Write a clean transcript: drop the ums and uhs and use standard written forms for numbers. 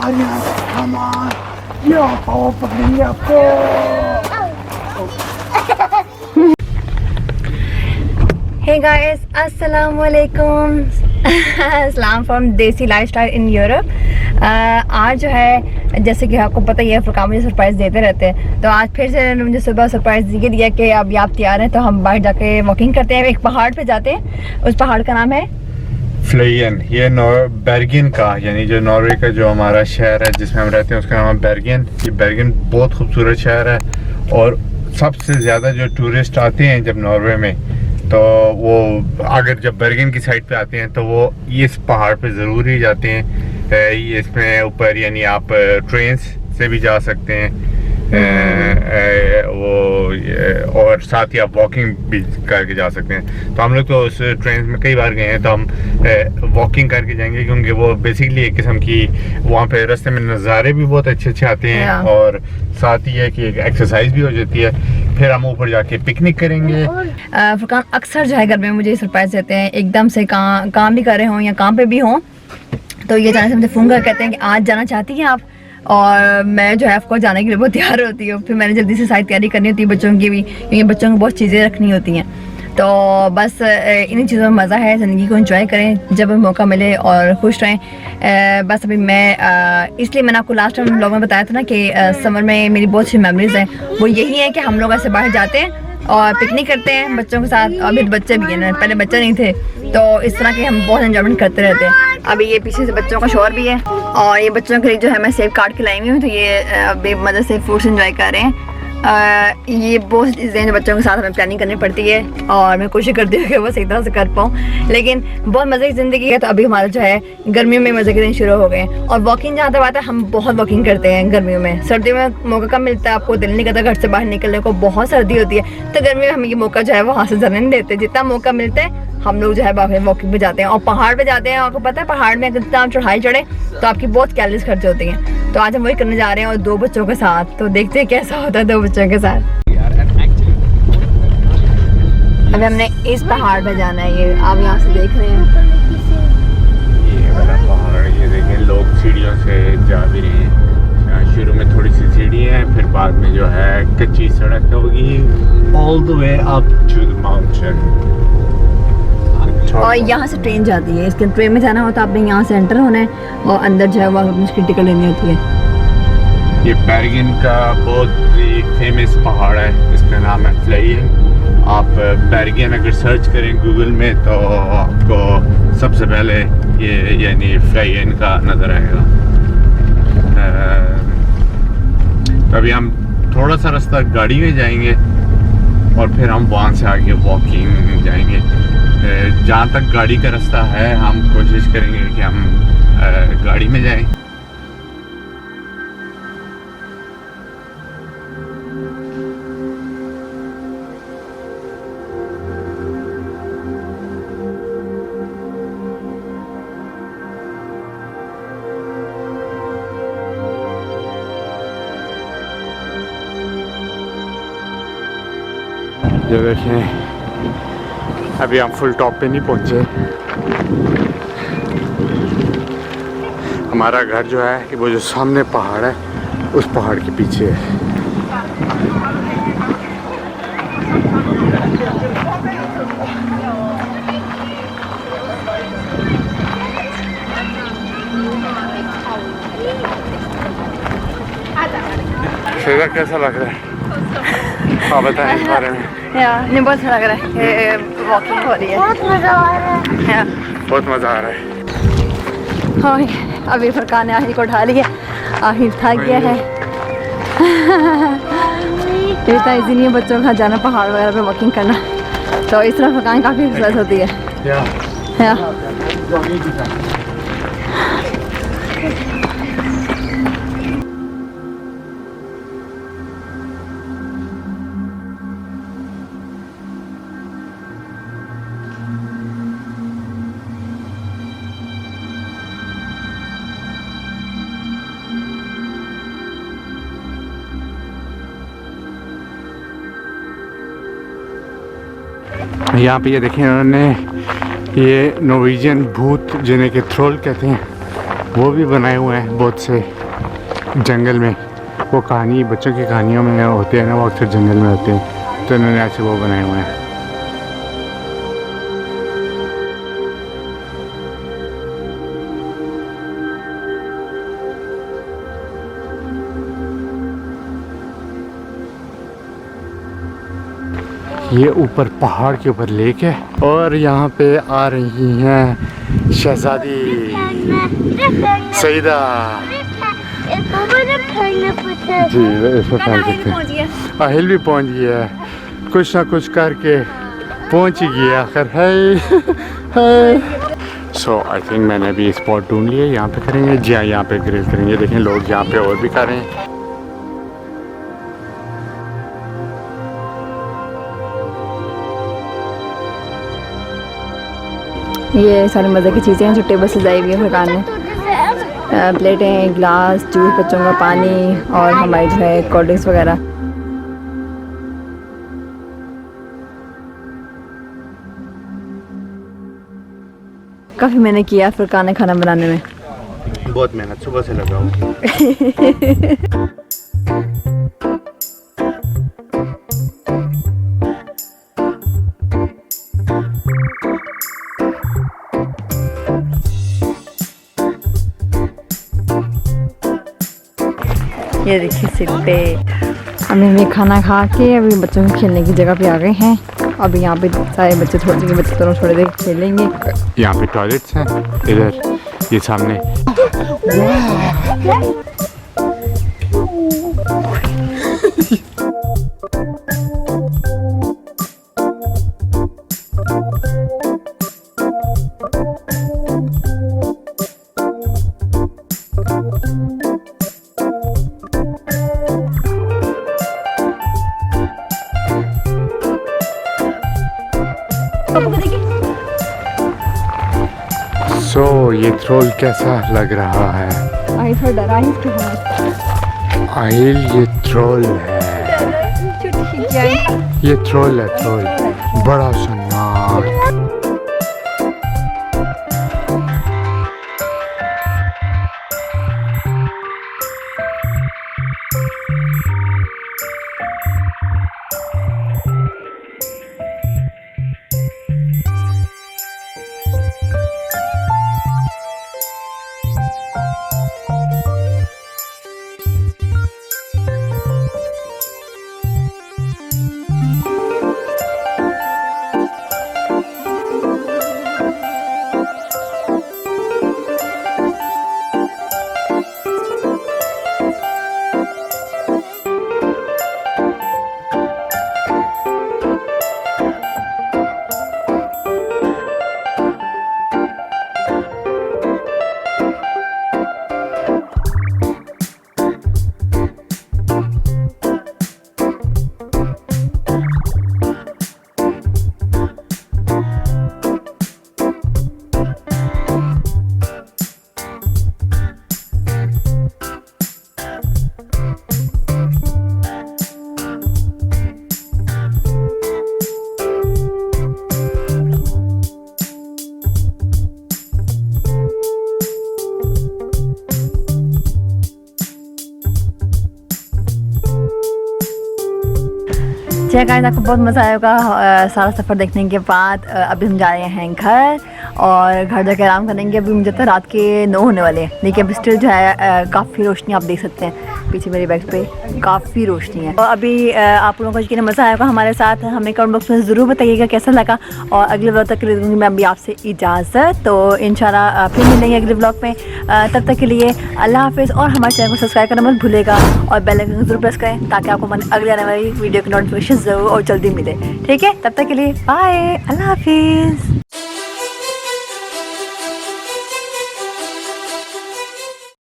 Aryan, come on, यो पाओ पकड़ेंगे आपको। Hey guys, अस्सलाम वालेकुम। सलाम फ्रॉम देसी लाइफस्टाइल इन यूरोप। आज जो है जैसे कि आपको पता ही है फुरकान मुझे सरप्राइज़ देते रहते हैं, तो आज फिर से मुझे सुबह सरप्राइज़ ये दिया कि अब आप तैयार हैं तो हम बाहर जाके वॉकिंग करते हैं। एक पहाड़ पे जाते हैं, उस पहाड़ का नाम है फ्लेयन। ये बेर्गेन का, यानी जो नॉर्वे का जो हमारा शहर है जिसमें हम रहते हैं उसका नाम है बेर्गेन। ये बेर्गेन बहुत खूबसूरत शहर है और सबसे ज़्यादा जो टूरिस्ट आते हैं जब नॉर्वे में, तो वो अगर जब बेर्गेन की साइड पे आते हैं तो वो इस पहाड़ पे ज़रूर ही जाते हैं। ये इसमें ऊपर यानी आप ट्रेन से भी जा सकते हैं वो, और साथ ही आप वॉकिंग भी करके जा सकते हैं। तो हम लोग तो उस ट्रेन में कई बार गए हैं, तो हम वॉकिंग करके जाएंगे क्योंकि वो बेसिकली एक किस्म की वहाँ पे रास्ते में नज़ारे भी बहुत अच्छे अच्छे आते हैं और साथ ही है कि एक एक्सरसाइज भी हो जाती है। फिर हम ऊपर जाके पिकनिक करेंगे। फुरकान अक्सर जो है घर में मुझे सरप्राइज़ देते हैं, एकदम से काम भी कर रहे हों या काम पे भी हों, तो ये जाने से मुझे फ़ोन कर कहते हैं कि आज जाना चाहती हैं आप, और मैं जो है आपको जाने के लिए बहुत तैयार होती हूँ। फिर मैंने जल्दी से सारी तैयारी करनी होती है बच्चों की भी, क्योंकि बच्चों को बहुत चीज़ें रखनी होती हैं। तो बस इन्हीं चीज़ों में मज़ा है, ज़िंदगी को एंजॉय करें जब मौका मिले और खुश रहें। बस अभी मैं इसलिए मैंने आपको लास्ट टाइम लोगों में बताया था ना कि समर में मेरी बहुत सी मेमोरीज़ हैं, वो यही है कि हम लोग ऐसे बाहर जाते हैं और पिकनिक करते हैं बच्चों के साथ। अभी बच्चे भी हैं ना, पहले बच्चे नहीं थे, तो इस तरह के हम बहुत एंजॉयमेंट करते रहते हैं। अभी ये पीछे से बच्चों का शोर भी है और ये बच्चों के लिए जो है मैं सेब काट के लाई हुई हूँ, तो ये अभी मज़े से फ्रूट्स एंजॉय कर रहे हैं। ये बहुत चीज़ें जो बच्चों के साथ हमें प्लानिंग करनी पड़ती है और मैं कोशिश करती हूँ कि बस एक तरह से कर पाऊँ, लेकिन बहुत मज़े की ज़िंदगी है। तो अभी हमारा जो है गर्मियों में मज़े के दिन शुरू हो गए हैं और वॉकिंग जहाँ तक बात है, हम बहुत वॉकिंग करते हैं गर्मियों में। सर्दियों में मौका कम मिलता है, आपको दिल नहीं करता घर से बाहर निकलने को, बहुत सर्दी होती है, तो गर्मियों में हमें ये मौका जो है वहाँ से जाने नहीं देते। जितना मौका मिलता है हम लोग जो है बाहर वॉकिंग पे जाते हैं और पहाड़ पे जाते हैं। आपको पता है पहाड़ में अगर इतना चढ़ाई चढ़े तो आपकी बहुत कैलोरीज खर्च होती हैं, तो आज हम वही करने जा रहे हैं और 2 बच्चों के साथ। तो देखते हैं कैसा होता है 2 बच्चों के साथ। अभी हमने इस पहाड़ पे जाना है, ये आप यहाँ से देख रहे हैं, ये वाला पहाड़। ये देखें लोग सीढ़ियों से जा भी रहे हैं। शुरू में थोड़ी सी सीढ़ी है, फिर बाद में जो है कच्ची सड़क होगी all the way up to the mountain. और यहाँ से ट्रेन जाती है। इसके ट्रेन में जाना होता है आपने यहाँ से एंटर होना है और अंदर जो है वो अपनी टिकट लेनी होती है। ये बेर्गेन का बहुत ही फेमस पहाड़ है, इसका नाम है फ्लेयन। आप बेर्गेन अगर सर्च करें गूगल में तो आपको सबसे पहले ये यानी फ्लेयन का नज़र आएगा। तो अभी हम थोड़ा सा रास्ता गाड़ी में जाएंगे और फिर हम वहाँ से आगे वॉकिंग जाएंगे। जहाँ तक गाड़ी का रास्ता है हम कोशिश करेंगे कि हम गाड़ी में जाएं। ये देखें अभी हम फुल टॉप पे नहीं पहुंचे। हमारा घर जो है कि वो जो सामने पहाड़ है उस पहाड़ के पीछे है। शेरा कैसा लग रहा है आप बताएं इस बारे में। नहीं बहुत अच्छा लग रहा है, वॉकिंग हो रही है, बहुत मज़ा आ रहा है। बहुत मज़ा आ रहा है। हाँ अभी फुरकान ने आहिर को उठा लिया, आहिर थक गया है। इतना इजी नहीं है बच्चों के साथ जाना पहाड़ वगैरह पे वॉकिंग करना, तो इस तरह फुरकान काफ़ी एक्सरसाइज होती है। यहाँ पे ये देखें उन्होंने ये नॉर्वेजियन भूत जिन्हें के थ्रोल कहते हैं वो भी बनाए हुए हैं बहुत से। जंगल में वो कहानी बच्चों की कहानियों में होते हैं ना, वो अक्सर जंगल में होते हैं, तो इन्होंने ऐसे वो बनाए हुए हैं। ये ऊपर पहाड़ के ऊपर लेक है और यहाँ पे आ रही हैं शहजादी सईदा जी, इसको फेंक सकते हैं। अहिल भी पहुँच गया है, कुछ ना कुछ करके पहुँच ही गया आखिर है। सो आई थिंक मैंने अभी स्पॉट ढूंढ लिया, यहाँ पे करेंगे जी हाँ, यहाँ पे ग्रिल करेंगे। देखें लोग यहाँ पे और भी कर रहे हैं। ये सारी मज़े की चीज़ें हैं जो टेबल सजाई हुई है फरकान में। प्लेटें, ग्लास, जूस, बच्चों का पानी और हमारी जो है कोल्ड ड्रिंक्स वगैरह। काफ़ी मैंने किया फरकान खाना बनाने में, बहुत मेहनत सुबह से लगा हूँ। ये देखिए सिट्टे। हमने खाना खा के अभी बच्चों को खेलने की जगह पे आ गए हैं। अभी यहाँ पे सारे बच्चे थोड़ी देर खेलेंगे। यहाँ पे टॉयलेट्स हैं, इधर ये सामने। सो ये ट्रोल कैसा लग रहा है? आहिल ये ट्रोल है, ये ट्रोल है, ट्रोल बड़ा शनार। जय गाइस, आपको बहुत मज़ा आया होगा सारा सफ़र देखने के बाद। अभी हम जा रहे हैं घर और घर जाके आराम करेंगे। अभी मुझे तो रात के 9 होने वाले हैं, लेकिन अभी स्टिल जो है काफ़ी रोशनी आप देख सकते हैं पीछे मेरे बैग पे, काफ़ी रोशनी है। और अभी आप लोगों को यकीन मज़ा आया होगा हमारे साथ। हमें कमेंट बॉक्स में ज़रूर बताइएगा कैसा लगा। और अगले व्लॉग तक के लिए दूँगी मैं अभी आपसे इजाज़त। तो इंशाल्लाह फिर मिलेंगे अगले व्लॉग में। तब तक के लिए अल्लाह हाफिज़। और हमारे चैनल को सब्सक्राइब करना मत भूलेगा और बेल आइकन ज़रूर प्रेस करें ताकि आपको हमारी अगले आने वाली वीडियो की नोटिफिकेशन ज़रूर और जल्दी मिले। ठीक है, तब तक के लिए बाय, अल्लाह हाफिज़।